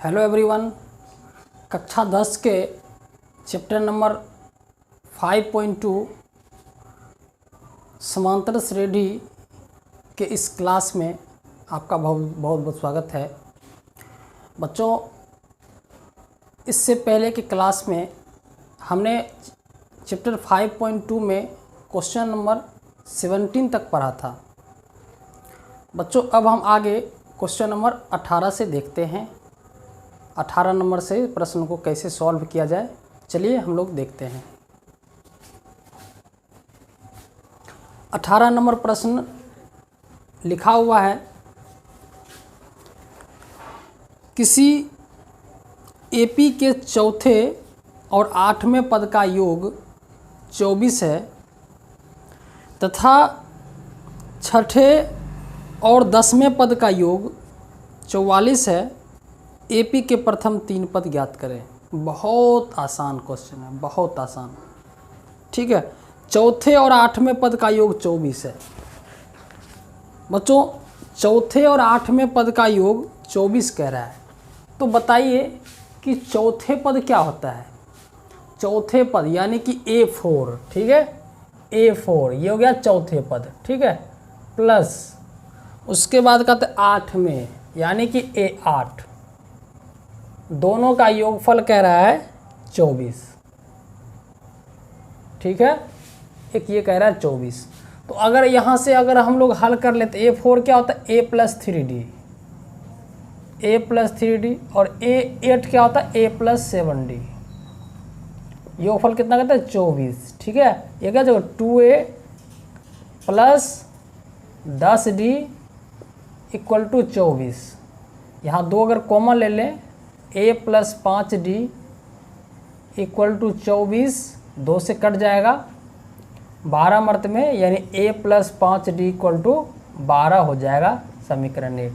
Hello everyone. कक्षा 10 के chapter number 5.2 समांतर श्रेणी के इस क्लास में आपका बहुत बहुत स्वागत है। बच्चों, इससे पहले की क्लास में हमने चैप्टर 5.2 में क्वेश्चन नंबर 17 तक पढ़ा था। बच्चों, अब हम आगे क्वेश्चन नंबर 18 से देखते हैं। 18 नंबर से प्रश्न को कैसे सॉल्व किया जाए, चलिए हम लोग देखते हैं। 18 नंबर प्रश्न लिखा हुआ है, किसी एपी के चौथे और 8वें पद का योग 24 है तथा छठे और 10वें पद का योग 44 है। एपी के प्रथम 3 पद ज्ञात करें। बहुत आसान क्वेश्चन है, बहुत आसान। ठीक है, चौथे और 8वें पद का योग 24 है। बच्चों, चौथे और 8वें पद का योग 24 कह रहा है, तो बताइए कि चौथे पद क्या होता है। चौथे पद यानी कि A4, ठीक है, A4 ये हो गया चौथे पद, ठीक है, प्लस उसके बाद कहते हैं 8वें यानी कि A8, दोनों का योगफल कह रहा है 24, ठीक है। एक ये कह रहा है 24। तो अगर यहाँ से अगर हम लोग हल कर लेते, A4 क्या होता है A + 3D, A + 3D, और A8 क्या होता है A + 7D। योगफल कितना कहता है 24, ठीक है। ये क्या जगह 2A + 10D = 24। यहाँ 2 अगर कॉमन ले लें, A + 5D = 24, 2 से कट जाएगा 12 मर्त में, यानी A + 5D = 12 हो जाएगा समीकरण 1,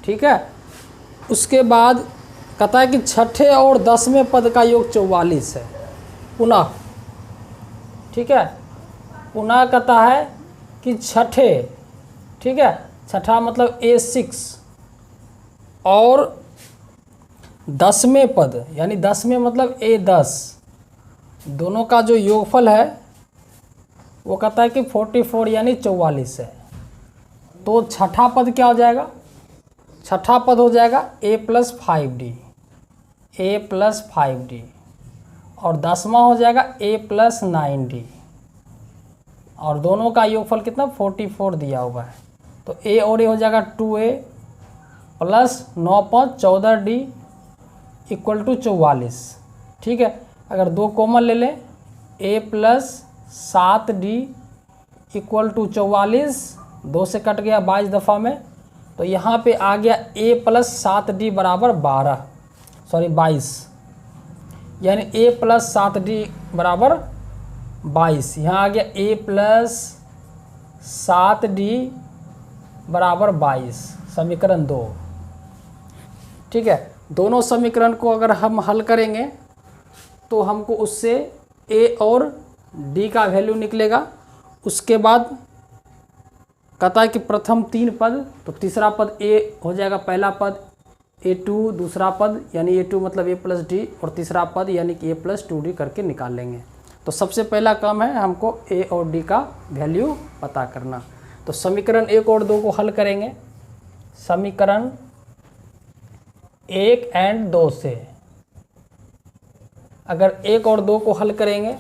ठीक है। उसके बाद कहता है कि छठे और 10वें पद का योग 44 है पुनः, ठीक है। पुनः कहता है कि छठे, ठीक है, छठा मतलब A6 और 10वें पद यानी 10वें मतलब A10, दोनों का जो योगफल है वो कहता है कि 44 यानी 44 है। तो छठा पद क्या हो जाएगा, छठा पद हो जाएगा A + 5D, A + 5D, और 10वां हो जाएगा A + 9D, और दोनों का योगफल कितना 44 दिया हुआ है। तो A और A हो जाएगा 2A + 9 × 5 = 14D = 44, ठीक है। अगर 2 कॉमन ले लें, A + 7D = 44, 2 से कट गया 22 दफ़ा में, तो यहाँ पे आ गया A + 7D = 22, यानी A + 7D = 22। यहाँ आ गया A + 7D = 22, समीकरण 2, ठीक है। दोनों समीकरण को अगर हम हल करेंगे तो हमको उससे A और D का वैल्यू निकलेगा। उसके बाद कहता है कि प्रथम 3 पद, तो तीसरा पद A हो जाएगा, पहला पद A2, दूसरा पद यानी A2 मतलब A + D, और तीसरा पद यानी कि A + 2D करके निकाल लेंगे। तो सबसे पहला काम है हमको A और D का वैल्यू पता करना। तो समीकरण 1 और 2 को हल करेंगे। समीकरण 1 और 2 से अगर 1 और 2 को हल करेंगे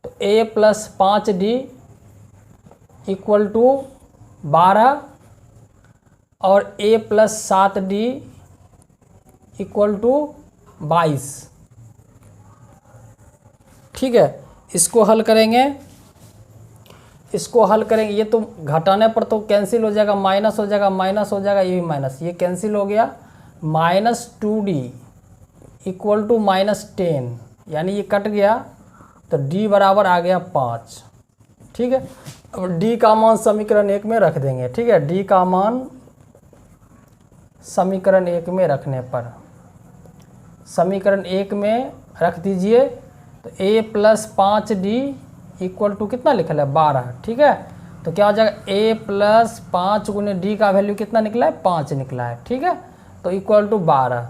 तो A + 5D = 12 और A + 7D = 22, ठीक है। इसको हल करेंगे, इसको हल करेंगे, ये तो घटाने पर तो कैंसिल हो जाएगा, माइनस हो जाएगा, माइनस हो जाएगा, ये भी माइनस, ये कैंसिल हो गया। -2D = -10, यानी ये कट गया, तो D बराबर आ गया 5, ठीक है। अब D का मान समीकरण 1 में रख देंगे, ठीक है। D का मान समीकरण 1 में रखने पर, समीकरण 1 में रख दीजिए, तो A + 5D = कितना लिखा है 12, ठीक है। तो क्या हो जाएगा A + 5 × D का वैल्यू कितना निकला है 5 निकला है, ठीक है। तो इक्वल टू 12।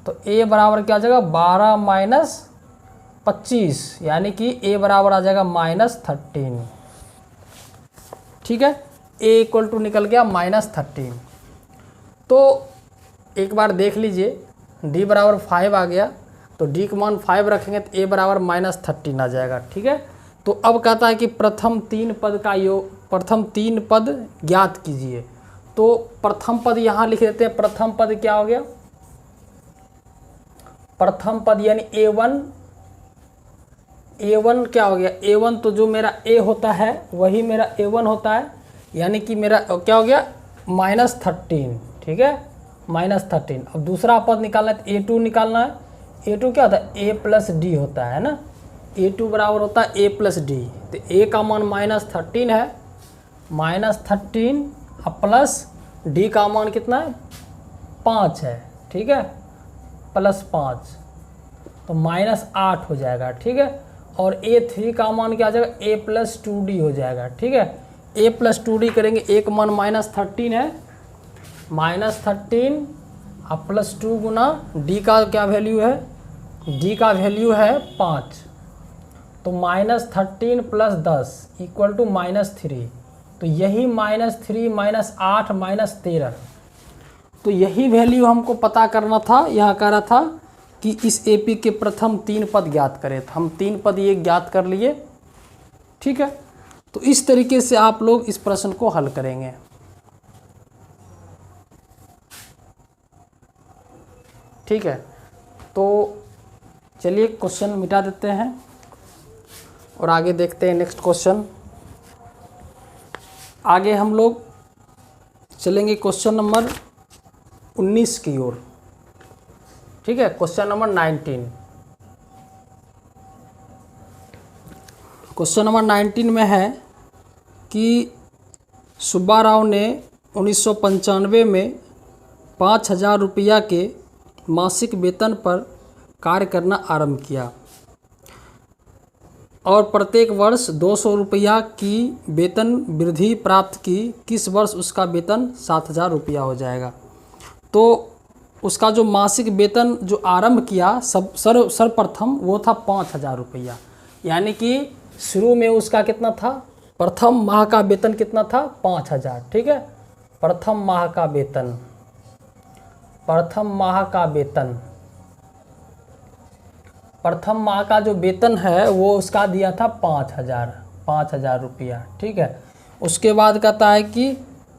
तो a बराबर क्या आ जाएगा 12 माइनस 25, यानी कि a बराबर आ जाएगा -13। ठीक है, a इक्वल टू निकल गया -13। तो एक बार देख लीजिए, d बराबर 5 आ गया, तो d का मान 5 रखेंगे तो a बराबर -13 आ जाएगा। ठीक है, तो अब कहता है कि प्रथम तीन पद का योग, प्रथम तीन पद ज्ञात कीजिए। तो प्रथम पद यहाँ लिख देते हैं। प्रथम पद क्या हो गया, प्रथम पद यानी a1 क्या हो गया, a1 तो जो मेरा a होता है वही मेरा a1 होता है, यानी कि मेरा क्या हो गया -13। ठीक है, -13। अब दूसरा पद निकालना है तो a2 निकालना है। a2 क्या होता है, a प्लस डी होता है ना, a2 बराबर होता है a प्लस डी। तो a का मान -13 है, -13 अब प्लस d का मान कितना है 5 है। ठीक है, +5 तो -8 हो जाएगा। ठीक है, और a3 का मान क्या आ जाएगा a प्लस 2d हो जाएगा। ठीक है, a प्लस 2d करेंगे, a का मान -13 है, -13 अब +2 गुना d का क्या वैल्यू है, d का वैल्यू है 5, तो -13 + 10 इक्वल टू -3। तो यही -3 -8 -13, तो यही वैल्यू हमको पता करना था। यहाँ कह रहा था कि इस एपी के प्रथम तीन पद ज्ञात करें, तो हम तीन पद ये ज्ञात कर लिए। ठीक है, तो इस तरीके से आप लोग इस प्रश्न को हल करेंगे। ठीक है, तो चलिए क्वेश्चन मिटा देते हैं और आगे देखते हैं नेक्स्ट क्वेश्चन। आगे हम लोग चलेंगे क्वेश्चन नंबर 19 की ओर। ठीक है, क्वेश्चन नंबर 19। क्वेश्चन नंबर 19 में है कि सुब्बा राव ने 1995 में 5,000 रुपया के मासिक वेतन पर कार्य करना आरंभ किया और प्रत्येक वर्ष 200 रुपया की वेतन वृद्धि प्राप्त की। किस वर्ष उसका वेतन 7,000 रुपया हो जाएगा। तो उसका जो मासिक वेतन जो आरंभ किया सर्वप्रथम वो था 5,000 रुपया, यानी कि शुरू में उसका कितना था, प्रथम माह का वेतन कितना था 5,000। ठीक है, प्रथम माह का वेतन, प्रथम माह का वेतन, प्रथम माह का जो वेतन है वो उसका दिया था 5,000 रुपया। ठीक है, उसके बाद कहता है कि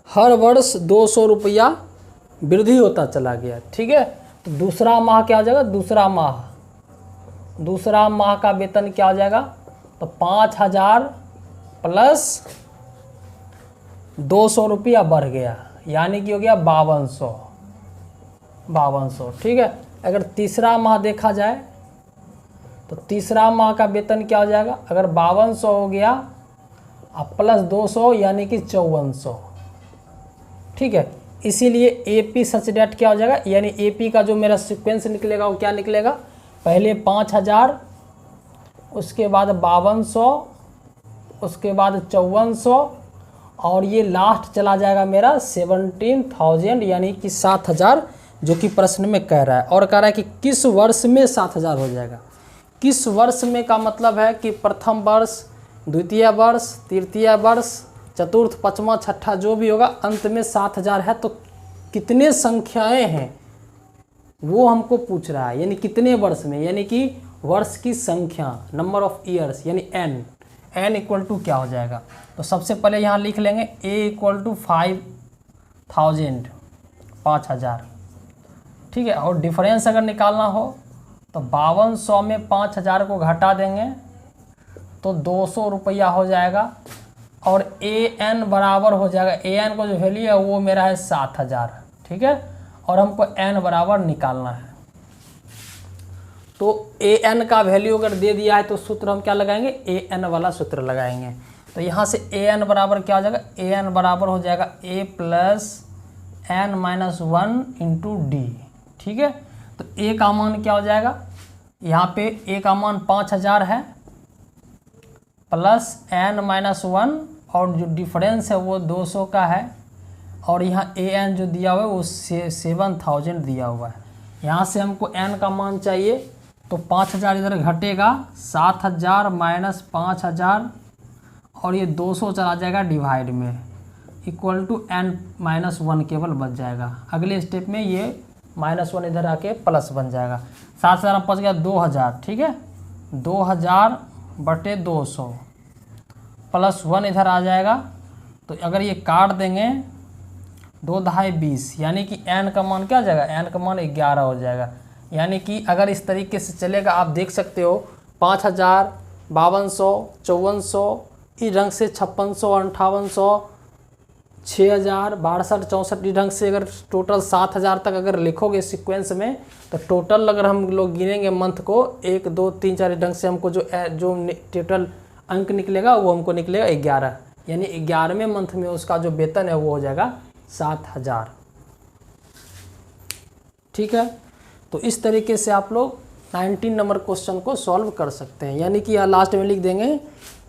हर वर्ष 200 रुपया वृद्धि होता चला गया। ठीक है, तो दूसरा माह क्या हो जाएगा, दूसरा माह का वेतन क्या हो जाएगा, तो 5,000 प्लस 200 रुपया बढ़ गया, यानी कि हो गया 5200। ठीक है, अगर तीसरा माह देखा जाए तो तीसरा माह का वेतन क्या हो जाएगा, अगर 5200 हो गया अब प्लस 200 यानी कि 5400। ठीक है, इसीलिए एपी सच डेट क्या हो जाएगा, यानी एपी का जो मेरा सीक्वेंस निकलेगा वो क्या निकलेगा, पहले 5,000, उसके बाद 5200, उसके बाद 5400 और ये लास्ट चला जाएगा मेरा 17,000 यानी कि 7,000, जो कि प्रश्न में कह रहा है। और कह रहा है कि किस वर्ष में 7,000 हो जाएगा। किस वर्ष में का मतलब है कि प्रथम वर्ष, द्वितीय वर्ष, तृतीय वर्ष, चतुर्थ, पाँचवा, छठा जो भी होगा, अंत में 7,000 है। तो कितने संख्याएं हैं वो हमको पूछ रहा है, यानी कितने वर्ष में, यानी कि वर्ष की संख्या, नंबर ऑफ ईयर्स, यानी n इक्वल टू क्या हो जाएगा। तो सबसे पहले यहाँ लिख लेंगे a इक्वल टू 5,000, 5,000। ठीक है, और डिफरेंस अगर निकालना हो तो 5200 में 5,000 को घटा देंगे तो 200 रुपया हो जाएगा, और an बराबर हो जाएगा, an को जो वैल्यू है वो मेरा है 7,000। ठीक है, और हमको n बराबर निकालना है। तो an का वैल्यू अगर दे दिया है तो सूत्र हम क्या लगाएंगे, an वाला सूत्र लगाएंगे। तो यहाँ से an बराबर क्या हो जाएगा, an बराबर हो जाएगा a plus n-1 into D. ठीक है, तो a का मान क्या हो जाएगा, यहाँ पे a का मान 5,000 है प्लस n-1 और जो डिफरेंस है वो 200 का है, और यहाँ AN जो दिया हुआ है वो 7000 दिया हुआ है। यहाँ से हमको N का मान चाहिए, तो 5000 इधर घटेगा, 7000 माइनस 5000 और ये 200 चला जाएगा डिवाइड में, इक्वल टू N-1 केवल बच जाएगा। अगले स्टेप में ये -1 इधर आके प्लस बन जाएगा। 7000 में बच गया 2000, ठीक है, 2000 बटे 200 प्लस 1 इधर आ जाएगा। तो अगर ये काट देंगे 2 ढाई 20, यानी कि N का मान क्या आ जाएगा, N का मान 11 हो जाएगा। यानी कि अगर इस तरीके से चलेगा, आप देख सकते हो 5000, 5200, 5400, इस ढंग से 5600, 5800, 6000, 62, 64 ढंग से अगर टोटल 7000 तक अगर लिखोगे सीक्वेंस में, तो टोटल अगर हम लोग गिनेंगे मंथ को 1 2 3 4 ढंग से हमको जो टोटल अंक निकलेगा वो हमको निकलेगा 11, यानी 11वें मंथ में उसका जो वेतन है वो हो जाएगा 7000। ठीक है, तो इस तरीके से आप लोग 19 नंबर क्वेश्चन को सॉल्व कर सकते हैं। यानी कि यहाँ लास्ट में लिख देंगे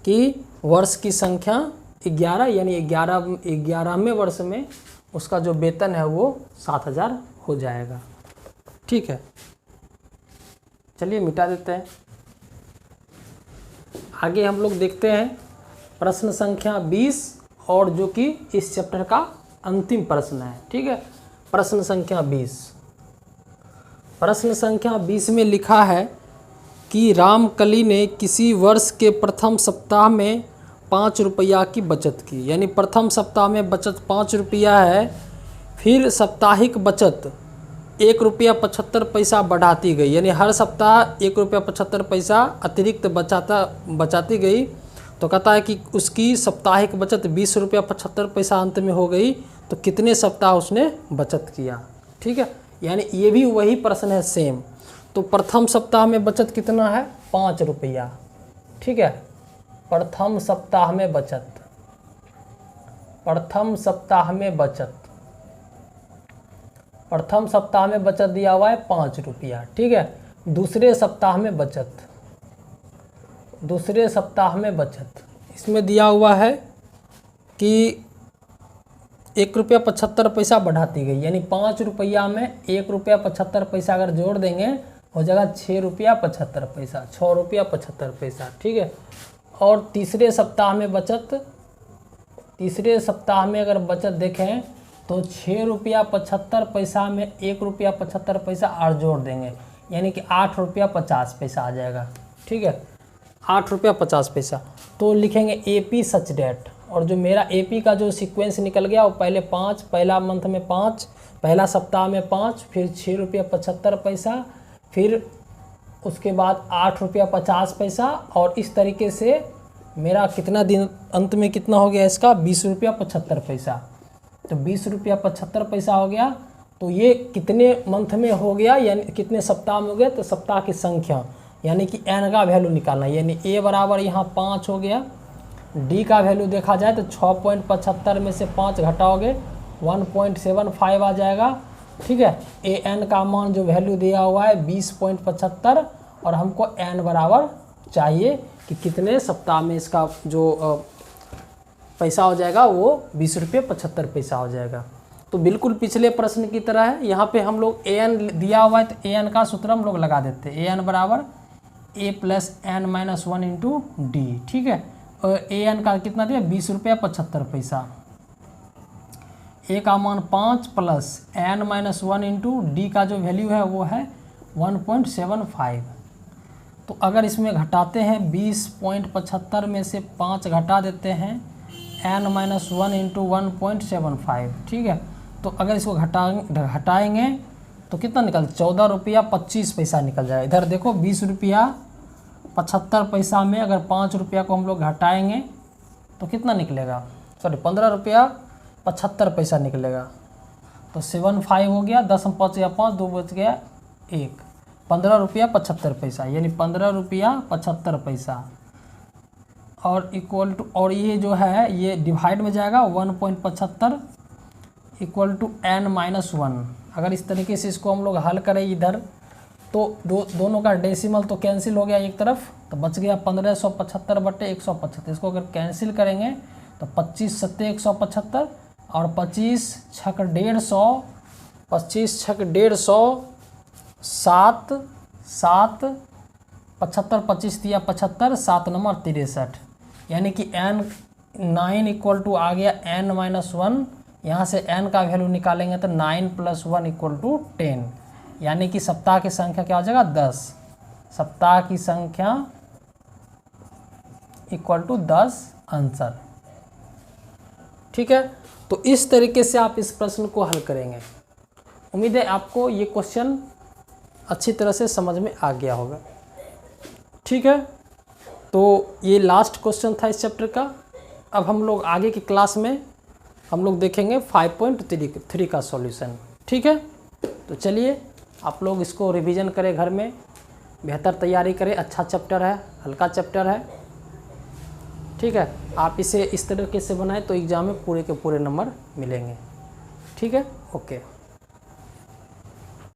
कि वर्ष की संख्या 11, यानी 11वें वर्ष में उसका जो वेतन है वो 7000 हो जाएगा। ठीक है, चलिए मिटा देते हैं। आगे हम लोग देखते हैं प्रश्न संख्या 20, और जो कि इस चैप्टर का अंतिम प्रश्न है। ठीक है, प्रश्न संख्या 20। प्रश्न संख्या 20 में लिखा है कि रामकली ने किसी वर्ष के प्रथम सप्ताह में 5 रुपया की बचत की, यानी प्रथम सप्ताह में बचत 5 रुपया है, फिर साप्ताहिक बचत 1 रुपया 75 पैसा बढ़ाती गई, यानी हर सप्ताह 1 रुपया 75 पैसा अतिरिक्त बचाती गई। तो कहता है कि उसकी साप्ताहिक बचत 20 रुपया 75 पैसा अंत में हो गई, तो कितने सप्ताह उसने बचत किया। ठीक है, यानी ये भी वही प्रश्न है सेम। तो प्रथम सप्ताह में बचत कितना है, 5 रुपया। ठीक है, प्रथम सप्ताह में बचत, प्रथम सप्ताह में बचत, प्रथम सप्ताह में बचत दिया हुआ है 5 रुपया। ठीक है, दूसरे सप्ताह में बचत, दूसरे सप्ताह में बचत इसमें दिया हुआ है कि 1 रुपया 75 पैसा बढ़ाती गई, यानी 5 रुपया में 1 रुपया 75 पैसा अगर जोड़ देंगे हो जाएगा 6 रुपया 75 पैसा, 6 रुपया 75 पैसा। ठीक है, और तीसरे सप्ताह में बचत, तीसरे सप्ताह में अगर बचत देखें तो 6 रुपया 75 पैसा में 1 रुपया 75 पैसा और जोड़ देंगे, यानी कि 8 रुपया 50 पैसा आ जाएगा। ठीक है, 8 रुपया 50 पैसा। तो लिखेंगे AP सच डेट, और जो मेरा AP का जो सीक्वेंस निकल गया वो पहले 5, पहला मंथ में 5, पहला सप्ताह में 5, फिर 6 रुपया 75 पैसा, फिर उसके बाद 8 रुपया 50 पैसा, और इस तरीके से मेरा कितना दिन अंत में कितना हो गया इसका, 20 रुपया 75 पैसा। तो 20 रुपया 75 पैसा हो गया। तो ये कितने मंथ में हो गया, यानी कितने सप्ताह में हो गया, तो सप्ताह की संख्या, यानी कि N का वैल्यू निकालना, यानी A बराबर यहाँ 5 हो गया। D का वैल्यू देखा जाए तो 6.75 में से 5 घटाओगे 1.75 आ जाएगा। ठीक है, AN का मान जो वैल्यू दिया हुआ है 20.75, और हमको N बराबर चाहिए कि कितने सप्ताह में इसका जो पैसा हो जाएगा वो 20 रुपये 75 पैसा हो जाएगा। तो बिल्कुल पिछले प्रश्न की तरह है, यहाँ पे हम लोग AN दिया हुआ है तो AN का सूत्र हम लोग लगा देते हैं, AN बराबर A + N-1 इंटू D। ठीक है, और AN का कितना दिया, 20 रुपया 75 पैसा, A का मान 5 प्लस N-1 इंटू D का जो वैल्यू है वो है 1.75। तो अगर इसमें घटाते हैं 20.75 में से 5 घटा देते हैं N-1 इंटू 1.75। ठीक है, तो अगर इसको घटाएंगे तो कितना निकल, 14 रुपया 25 पैसा निकल जाएगा। इधर देखो 20 रुपया 75 पैसा में अगर 5 रुपया को हम लोग घटाएंगे तो कितना निकलेगा, सॉरी 15 रुपया 75 पैसा निकलेगा। तो 75 हो गया, 10 में 5 या 5, 2 बच गया 1, 15 रुपया 75 पैसा, यानी 15 रुपया 75 पैसा, और इक्वल टू, और ये जो है ये डिवाइड में जाएगा 1.75 इक्वल टू N-1। अगर इस तरीके से इसको हम लोग हल करें इधर, तो दोनों का डेसिमल तो कैंसिल हो गया एक तरफ, तो बच गया 1575 बटे 175। इसको अगर कैंसिल करेंगे तो 25 × 7 = 175, और 25 छक 150, 25 छक 150, 7 7 75, 25 दिया 75, 7 नंबर 63, यानी कि n 9 इक्वल टू आ गया n-1। यहाँ से n का वैल्यू निकालेंगे तो 9 + 1 इक्वल टू 10, यानी कि सप्ताह की संख्या क्या हो जाएगा 10। सप्ताह की संख्या इक्वल टू 10 आंसर। ठीक है, तो इस तरीके से आप इस प्रश्न को हल करेंगे। उम्मीद है आपको ये क्वेश्चन अच्छी तरह से समझ में आ गया होगा। ठीक है, तो ये लास्ट क्वेश्चन था इस चैप्टर का। अब हम लोग आगे की क्लास में हम लोग देखेंगे 5.3 का सॉल्यूशन। ठीक है, तो चलिए आप लोग इसको रिवीजन करें घर में, बेहतर तैयारी करें। अच्छा चैप्टर है, हल्का चैप्टर है। ठीक है, आप इसे इस तरीके से बनाएं तो एग्ज़ाम में पूरे के पूरे नंबर मिलेंगे। ठीक है, ओके।